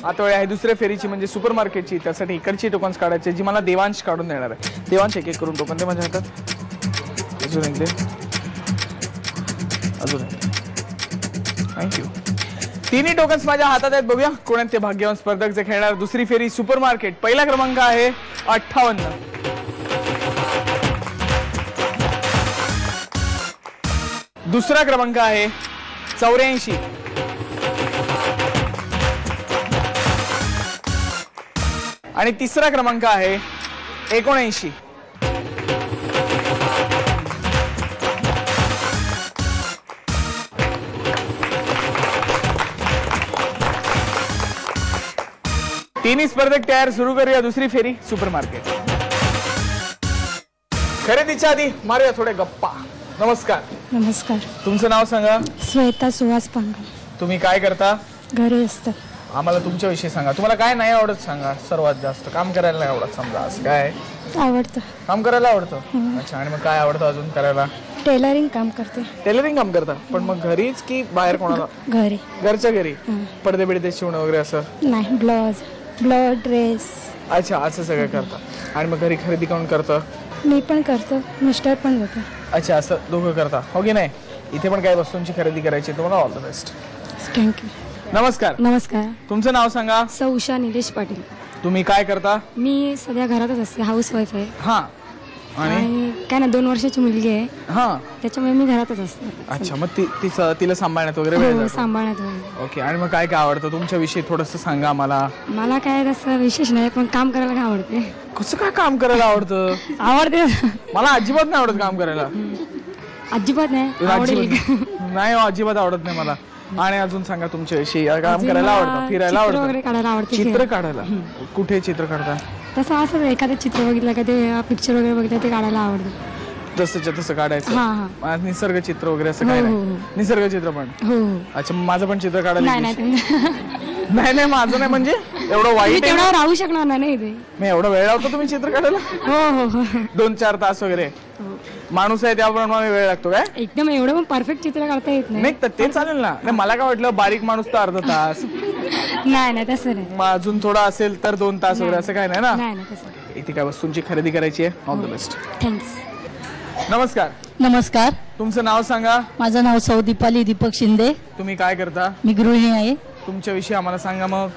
आता वेळ आहे दुसऱ्या फेरीची म्हणजे सुपर मार्केटची. त्यासाठी इकडची टोकन्स काढायचे जी मला देवांश काढून देणार आहे. देवांश एक एक करून टोकन दे माझ्या हातात. अजून एक दे. अजून एक. थँक्यू. तिन्ही टोकन्स माझ्या हातात आहेत. बघूया कोण आहेत ते भाग्यवान स्पर्धक जे खेळणार दुसरी फेरी सुपर मार्केट. पहिला क्रमांक आहे 58. दुसरा क्रमांक आहे 84. आणि तिसरा क्रमांक आहे 79. तिन्ही स्पर्धक तयार. सुरू करूया दुसरी फेरी सुपर मार्केट. खरेदीच्या आधी मारूया थोडे गप्पा. नमस्कार. नमस्कार. तुमचं नाव सांगा. श्वेता सुहास पांगा. तुम्ही काय करता? घरी असतात. आम्हाला तुमच्याविषयी सांगा. तुम्हाला काय नाही आवडत सांगा. सर्वात जास्त काम करायला नाही आवडत समजा असं काय? आवडतं. काम करायला आवडतं. अच्छा. आणि मग काय आवडतं अजून करायला? टेलरिंग काम करते. टेलरिंग काम करता पण मग घरीच की बाहेर कोणाला? घरी. घरच्या घरी पडदे बिडदे शिवणं वगैरे असं? नाही. Blouse dress. अच्छा असं सगळं करता. आणि मग घरी खरेदी कोण करतं? मी पण करतो. मिस्टर पण होतं. अच्छा असं दोघं करता हो की नाही? इथे पण काही वस्तूंची खरेदी करायची. तुम्हाला ऑल द बेस्ट. थँक्यू. नमस्कार. नमस्कार. तुमचं नाव सांगा. उषा निलेश पाटील. तुम्ही काय करता? मी सध्या घरातच असते. हाऊस वाईफ आहे. हा. आणि काय ना 2 वर्षाची मुलगी आहे. हा. त्याच्यामुळे मी घरातच असते. अच्छा. मग तिला सांभाळण्यात वगैरे वेळ जातो? सांभाळण्यात वगैरे. ओके. आणि मग काय काय आवडतं तुमच्याविषयी थोडंसं सांगा मला. मला काय तसं विशेष नाही पण काम करायला काय आवडते. कसं काय काम करायला आवडतं? आवडते. मला अजिबात नाही आवडत काम करायला. अजिबात नाही. आवडेल. नाही अजिबात आवडत नाही मला. आणि अजून सांगा तुमच्याविषयी. काम करायला आवडतं? फिरायला आवडतं? काढायला आवडते. चित्र काढायला? कुठे चित्र काढता? तसं असं एखादं चित्र बघितलं का ते पिक्चर वगैरे बघितलं ते काढायला आवडतं. जसंच्या तसं काढायचं? हा. निसर्ग चित्र वगैरे असं काय नाही? निसर्ग चित्र पण? हो. अच्छा. माझं पण चित्र काढायला? नाही नाही माझं नाही. म्हणजे एवढं वाईट तेवढं राहू शकणार नाही इथे. मी एवढा वेळ लावतो तुम्ही चित्र काढायला? हो. 2-4 तास वगैरे? माणूस आहे त्याप्रमाणे वेळ लागतो काय? एकदम एवढं पण परफेक्ट चित्र काढता येत नाही. तर ते चालेल ना. नाही मला काय वाटलं बारीक माणूस तर अर्धा तास. नाही तसं नाही. मग अजून थोडा असेल तर 2 तास वगैरे असं काय नाही ना? नाही तसं. इथे काय वस्तूंची खरेदी करायची आहे. All the best. थँक्स. नमस्कार. नमस्कार. तुमचं नाव सांगा. माझं नाव सौ दीपाली दीपक शिंदे. तुम्ही काय करता? मी गृहिणी आहे. तुमच्याविषयी आम्हाला सांगा. मग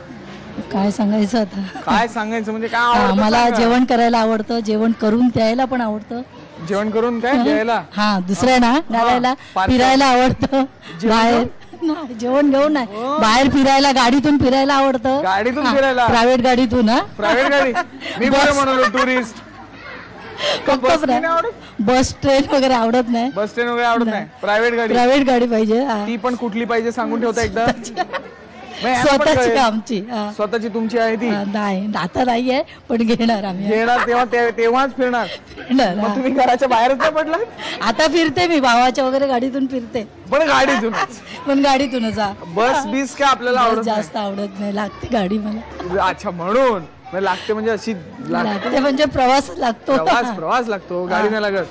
काय सांगायचं आता? काय सांगायचं म्हणजे काय आवडतं? मला जेवण करायला आवडतं. जेवण करून द्यायला पण आवडतं. जेवण करून काय द्यायला? हा. दुसऱ्यांना घालायला. फिरायला आवडतं. बाहेर जेवण घेऊन नाही. बाहेर फिरायला गाडीतून फिरायला आवडतं. गाडीतून फिरायला? प्रायव्हेट गाडीतून. प्रायव्हेट गाडी? मी बरं म्हणालो टुरिस्ट. बस ट्रेन वगैरे आवडत नाही. बस ट्रेन वगैरे आवडत नाही. प्रायव्हेट गाडी पाहिजे. ती पण कुठली पाहिजे सांगून ठेवता एकदा? स्वतःची आमची. स्वतःची तुमची आहे ती? नाही आता नाहीये पण घेणार आम्ही. घेणार तेव्हाच फिरणार. मग तुम्ही घराच्या बाहेरच नाही पडला? आता फिरते मी भावाच्या वगैरे गाडीतून फिरते. पण गाडीतूनच. बस बीस काय आपल्याला आवडत? जास्त आवडत नाही. लागते गाडी मला. अच्छा. म्हणून लागते म्हणजे अशी लागते म्हणजे प्रवास लागतो. प्रवास लागतो. गाडी नाही लागत?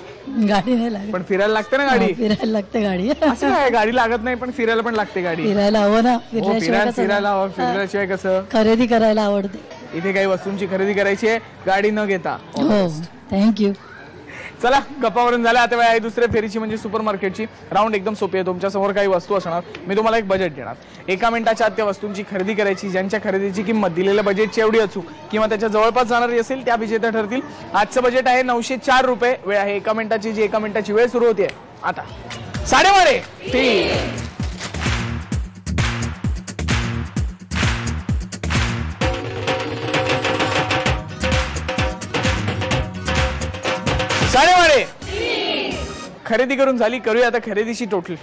गाडी नाही लागत पण फिरायला लागते ना गाडी? फिरायला लागते गाडी. असं काय गाडी लागत नाही पण फिरायला पण लागते गाडी? फिरायला हवं ना. फिरायल्याशिवाय कसं? खरेदी करायला आवडते. इथे काही वस्तूंची खरेदी करायची आहे गाडी न घेता. हो. थँक्यू. चला गप्पावरून झाल्या. आता वेळ आहे दुसऱ्या फेरीची म्हणजे सुपर मार्केटची. राऊंड एकदम सोपी आहे. तुमच्या समोर काही वस्तू असणार. मी तुम्हाला एक बजेट देणार. 1 मिनिटाच्या आत त्या वस्तूंची खरेदी करायची. ज्यांच्या खरेदीची किंमत दिलेल्या बजेटची एवढी अचूक किंवा त्याच्या जवळपास जाणारी असेल त्या विजेत्या ठरतील. आजचं बजेट आहे 904 रुपये. वेळ आहे 1 मिनिटाची. जी 1 मिनिटाची वेळ सुरू होते आता 3:30. खरेदी करून झाली. करूया आता खरेदीची टोटल.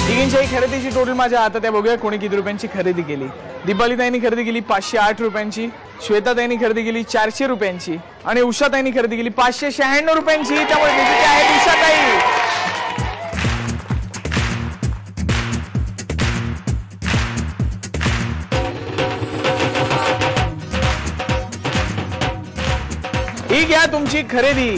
तिघींच्याही खरेदीची टोटल माझ्या हातात आहे. बघूया कोणी किती रुपयांची खरेदी केली. दीपालीताईंनी खरेदी केली 508 रुपयांची. श्वेताताईंनी खरेदी केली 400 रुपयांची. आणि उषाताईंनी खरेदी केली 596 रुपयांची. त्यामुळे विजेते आहेत उषाताई. ही घ्या तुमची खरेदी.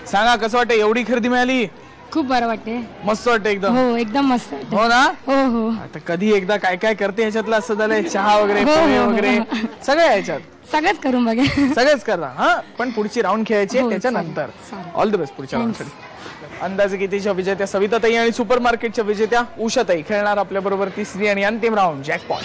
सांगा कसं वाटतं, एवढी खरेदी मिळाली? खूप बरं वाटते. मस्त वाटतं एकदम. हो एकदम मस्त वाटते. हो ना? हो हो आता कधी एकदा काय काय करते ह्याच्यातलं असं झालंय, चहा वगैरे हो, पोहे हो, हो. वगैरे सगळं ह्याच्यात सगळंच करून बघा. सगळेच करा. हा पण पुढची राऊंड खेळायची आहे हो, त्याच्यानंतर. चालेल. ऑल द बेस्ट पुढच्या राऊंडसाठी. अंदाजे कितीच्या विजेत्या सविताताई आणि सुपर मार्केटच्या विजेत्या उषाताई खेळणार आपल्या बरोबर तिसरी आणि अंतिम राऊंड जॅकपॉट.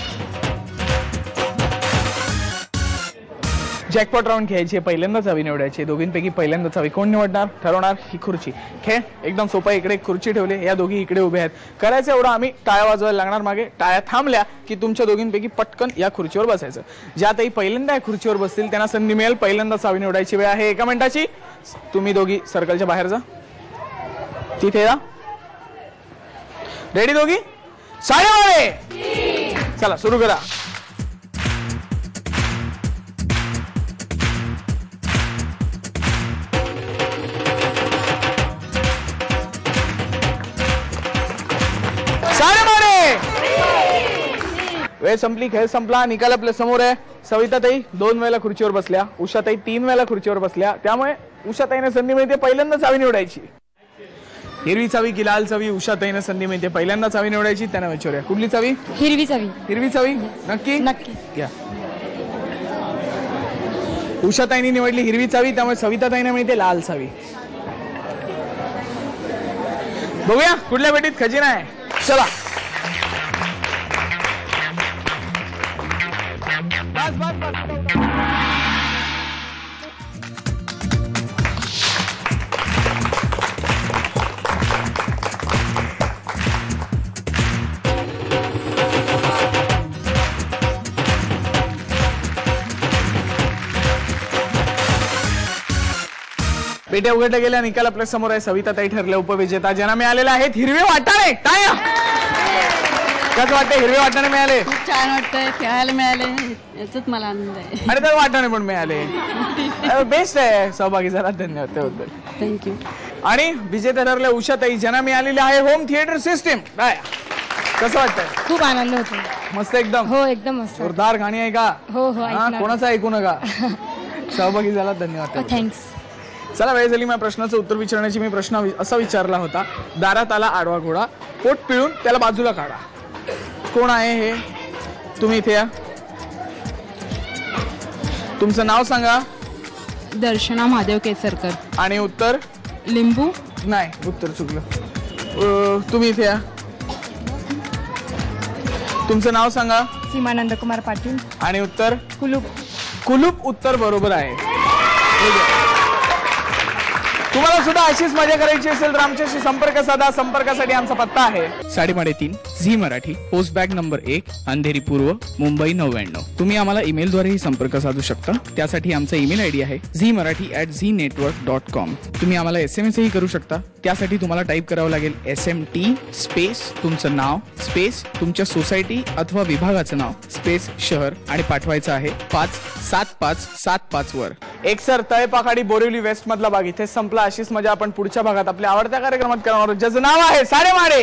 जॅकपॉट राऊंड खेळायची, पहिल्यांदाच हवी निवडायची, दोघींपैकी पहिल्यांदाच हवी. कोण निवडणार ठरवणार ही खुर्ची. खेळ एकदम सोपा. इकडे एक खुर्ची ठेवली, या दोघी इकडे उभे आहेत. करायचं एवढं, आम्ही टाळ्या वाजवायला लागणार. मागे टाळ्या थांबल्या की तुमच्या दोघींपैकी पटकन या खुर्चीवर बसायचं. ज्या ताई पहिल्यांदा या खुर्चीवर बसतील त्यांना संधी मिळेल. पहिल्यांदाच हवी निवडायची वेळ आहे 1 मिनिटाची. तुम्ही दोघी सर्कलच्या बाहेर जा, तिथे जा. रेडी दोघी? साडे चला सुरू करा. वेळ संपली, खेळ संपला, निकाल आपल्या समोर आहे. सविताताई 2 वेळेला खुर्चीवर बसल्या, उषाताई 3 वेळेला खुर्चीवर बसल्या. त्यामुळे उषाताईने संधी मिळते पहिल्यांदाच हवी निवडायची. हिरवी चावी की लाल चावी? उषाताईने संधी मिळते पहिल्यांदाच हवी निवडायची. त्यांना विचारूया कुठली चावी? हिरवी चावी. हिरवी चावी नक्की? नक्की. घ्या. उषाताईने निवडली हिरवी चावी, त्यामुळे सविताताईने मिळते लाल चावी. बघूया कुठल्या पेटीत खजिना आहे. चला. पेट्या उघडल्या गेल्या, निकाल आपल्या समोर आहे. सविताताई ठरल्या उपविजेता, ज्यांना मिळालेल्या आहेत हिरवे वाटाणे. टाळ्या. कसं वाटतं, हिरवे वाटाणे मिळाले? खूप छान वाटतंय, खेळायला मिळाले, याचाच मला आनंद आहे. आणि तर वाटाणे पण मिळाले. बेस्ट आहे. सहभागी झाला, धन्यवाद त्याबद्दल. थँक्यू. आणि विजेता ठरल्या उषाताई, ज्यांना मिळालेली आहे होम थिएटर सिस्टीम. टाळ्या. कसं वाटतंय? खूप आनंद होतो. मस्त एकदम. हो एकदम मस्त. जोरदार गाणी आहे का? हो हो हा, कोणाचं ऐकू नका. सहभागी झाला, धन्यवाद त्याबद्दल. थँक्स. चला वेळ झाली माझ्या प्रश्नाचं उत्तर विचारण्याची. मी प्रश्न असा विचारला होता, दारात आला आडवा घोडा, पोट पिळून त्याला बाजूला काढा. कोण आहे हे? तुम्ही इथे या. तुमचं नाव सांगा. दर्शना महादेव केसरकर. आणि उत्तर? लिंबू. नाही, उत्तर चुकलं. तुम्ही इथे या. तुमचं नाव सांगा. सीमा नंदकुमार पाटील. आणि उत्तर? कुलूप. कुलूप उत्तर बरोबर आहे. तुम्हाला सुद्धा अशीच मजा करायची असेल तर आमच्याशी संपर्क साधा. संपर्कासाठी आमचा पत्ता आहे 3:30 Zee Marathi, post bag number 1, Andheri पूर्व, मुंबई 99. तुम्ही आम्हाला ईमेलद्वारेही संपर्क साधू शकता. त्यासाठी आमचा ईमेल आयडी आहे zmarathi@znetwork.com. तुम्ही आम्हाला SMS ही करू शकता. त्यासाठी तुम्हाला टाईप करावं लागेल SMT स्पेस तुमचं नाव स्पेस तुमच्या सोसायटी अथवा विभागाचं नाव स्पेस शहर आणि पाठवायचं आहे 57575 वर. एकसर तळेपाखाडी बोरिवली वेस्ट मधला भाग इथे संपला. अशीच मजा आपण पुढच्या भागात आपल्या आवडत्या कार्यक्रमात करणार आहोत, ज्याचं नाव आहे साडेमाडे.